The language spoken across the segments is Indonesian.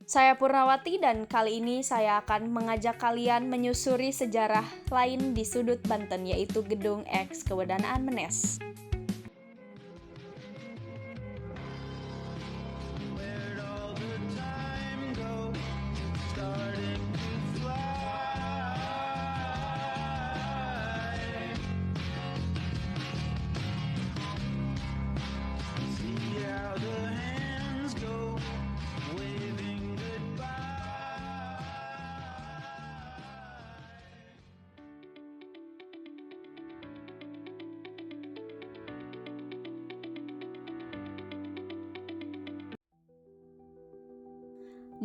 Saya Purnawati dan kali ini saya akan mengajak kalian menyusuri sejarah lain di sudut Banten, yaitu Gedung X Kewedanaan Menes.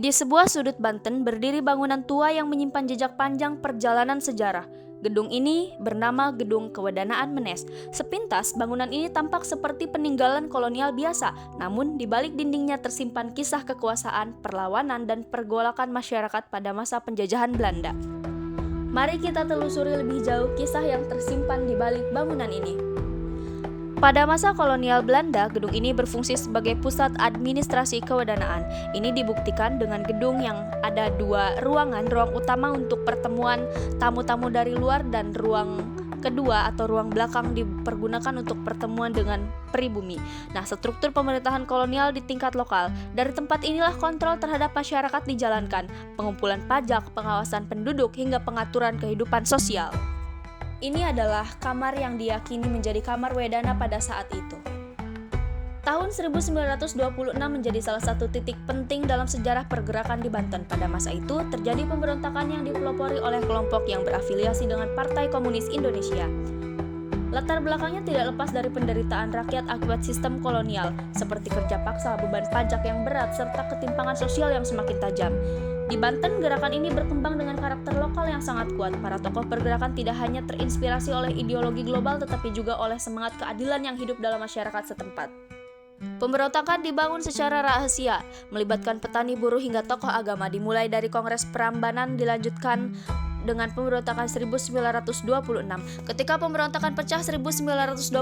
Di sebuah sudut Banten berdiri bangunan tua yang menyimpan jejak panjang perjalanan sejarah. Gedung ini bernama Gedung Kewedanaan Menes. Sepintas, bangunan ini tampak seperti peninggalan kolonial biasa, namun di balik dindingnya tersimpan kisah kekuasaan, perlawanan, dan pergolakan masyarakat pada masa penjajahan Belanda. Mari kita telusuri lebih jauh kisah yang tersimpan di balik bangunan ini. Pada masa kolonial Belanda, gedung ini berfungsi sebagai pusat administrasi kewedanaan. Ini dibuktikan dengan gedung yang ada dua ruangan, ruang utama untuk pertemuan tamu-tamu dari luar dan ruang kedua atau ruang belakang dipergunakan untuk pertemuan dengan pribumi. Nah, struktur pemerintahan kolonial di tingkat lokal. Dari tempat inilah kontrol terhadap masyarakat dijalankan, pengumpulan pajak, pengawasan penduduk, hingga pengaturan kehidupan sosial. Ini adalah kamar yang diyakini menjadi kamar Wedana pada saat itu. Tahun 1926 menjadi salah satu titik penting dalam sejarah pergerakan di Banten. Pada masa itu, terjadi pemberontakan yang dipelopori oleh kelompok yang berafiliasi dengan Partai Komunis Indonesia. Latar belakangnya tidak lepas dari penderitaan rakyat akibat sistem kolonial, seperti kerja paksa, beban pajak yang berat, serta ketimpangan sosial yang semakin tajam. Di Banten, gerakan ini berkembang dengan karakter lokal yang sangat kuat. Para tokoh pergerakan tidak hanya terinspirasi oleh ideologi global, tetapi juga oleh semangat keadilan yang hidup dalam masyarakat setempat. Pemberontakan dibangun secara rahasia, melibatkan petani, buruh, hingga tokoh agama. Dimulai dari Kongres Prambanan, dilanjutkan dengan pemberontakan 1926. Ketika pemberontakan pecah 1926,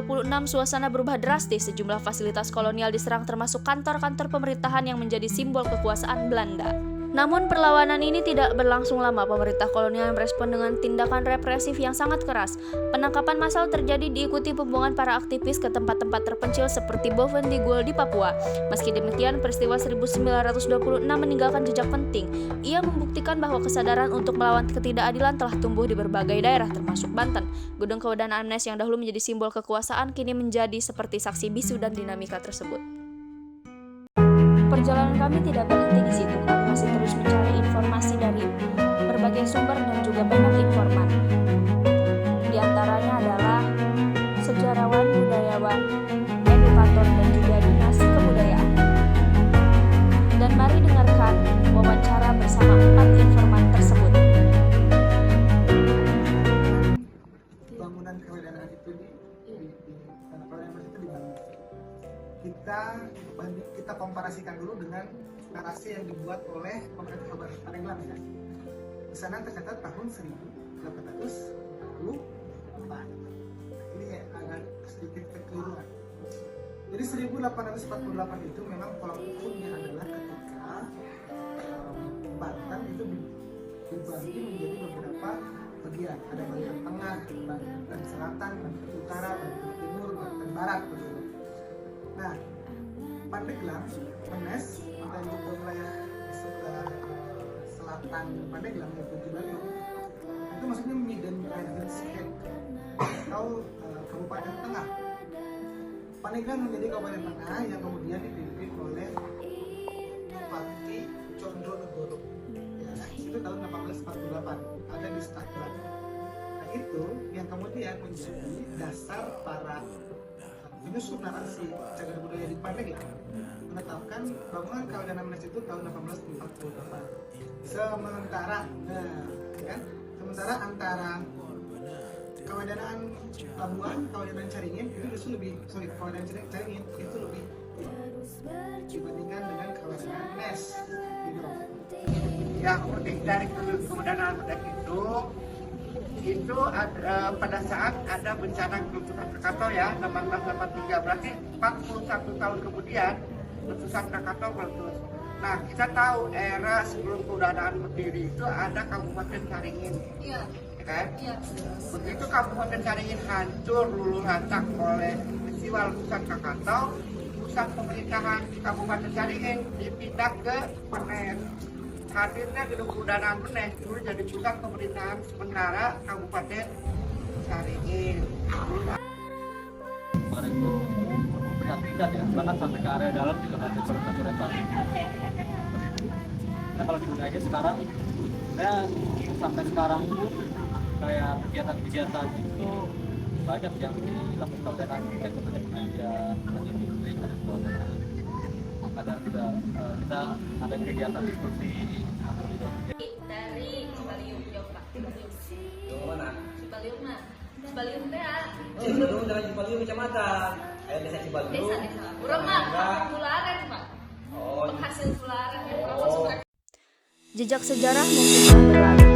suasana berubah drastis. Sejumlah fasilitas kolonial diserang, termasuk kantor-kantor pemerintahan yang menjadi simbol kekuasaan Belanda. Namun perlawanan ini tidak berlangsung lama. Pemerintah kolonial merespon dengan tindakan represif yang sangat keras. Penangkapan massal terjadi, diikuti pembuangan para aktivis ke tempat-tempat terpencil seperti Bovendigul di Papua. Meski demikian, peristiwa 1926 meninggalkan jejak penting. Ia membuktikan bahwa kesadaran untuk melawan ketidakadilan telah tumbuh di berbagai daerah termasuk Banten. Gedung Kewedanaan Menes yang dahulu menjadi simbol kekuasaan kini menjadi seperti saksi bisu dan dinamika tersebut. Perjalanan kami tidak berhenti di situ. Kami masih terus mencari informasi dari berbagai sumber dan juga banyak informan. Di antaranya adalah sejarawan, budayawan, edukator, dan juga dinas kebudayaan. Dan mari dengarkan wawancara bersama 4 informan tersebut. Bangunan kewedanaan itu di Kewedanaan itu dibangun. Kita komparasikan dulu dengan narasi yang dibuat oleh pemerintah Kabupaten Pandeglang ya. Di sana tercatat tahun 1844. Ini agak sedikit kekeliruan. Jadi 1848 itu memang tolak ukurnya adalah ketika Banten itu dibagi menjadi beberapa bagian. Ada bagian tengah, Banten selatan, Banten utara, Banten timur, Banten barat begitu. Nah, Pandeglang, Menes, dan juga wilayah sebelah selatan Pandeglang yaitu Jibariung, itu maksudnya Midden Province atau Kabupaten Tengah. Pandeglang menjadi Kabupaten Tengah yang kemudian dipimpin oleh Bupati Condronegoro. Ya, itu tahun 1848, ada di Stadtland. Nah, itu yang kemudian menjadi dasar para penyusun narasi cagar budaya di Pandeglang menetapkan bangunan Kewedanaan Menes itu tahun 1848. Sementara antara Kewedanaan Labuan, Kewedanaan Caringin itu justru Kewedanaan Caringin itu lebih dibandingkan dengan Kewedanaan Menes. Yang unik dari Kewedanaan Menes itu pada saat ada bencana letusan Krakatau ya 1883, berarti 41 tahun kemudian letusan Krakatau meletus. Nah, kita tahu era sebelum keudaan berdiri itu ada Kabupaten Caringin. Iya. Ya kan? Iya. Begitu Kabupaten Caringin hancur luluh lantak oleh peristiwa letusan Krakatau, pusat pemerintahan Kabupaten Caringin dipindah ke Menes. Hadirnya gedung keudaan Menes dulu jadi pusat pemerintahan sementara Kabupaten Caringin. Kemarin itu memprihatinkan ya, bahkan sampai ke area dalam juga masih berorientasi. Nah kalau di Gunung sekarang, saya sampai sekarang pun kayak kegiatan-kegiatan itu banyak yang dilakukan oleh arsitek, kemudian pengajar, industri, ada juga kita ada kegiatan seperti Dari Cibalium, jauh Pak. Yang mana? Cibalium mah. Cibalium teh Cibalium dengan Cibalium kecamatan. Desa Cibalium. desa. Urang mah Bularen, Pak. Oh, Penghasil Bularen. Oh. Jejak sejarah mungkin telah berlalu,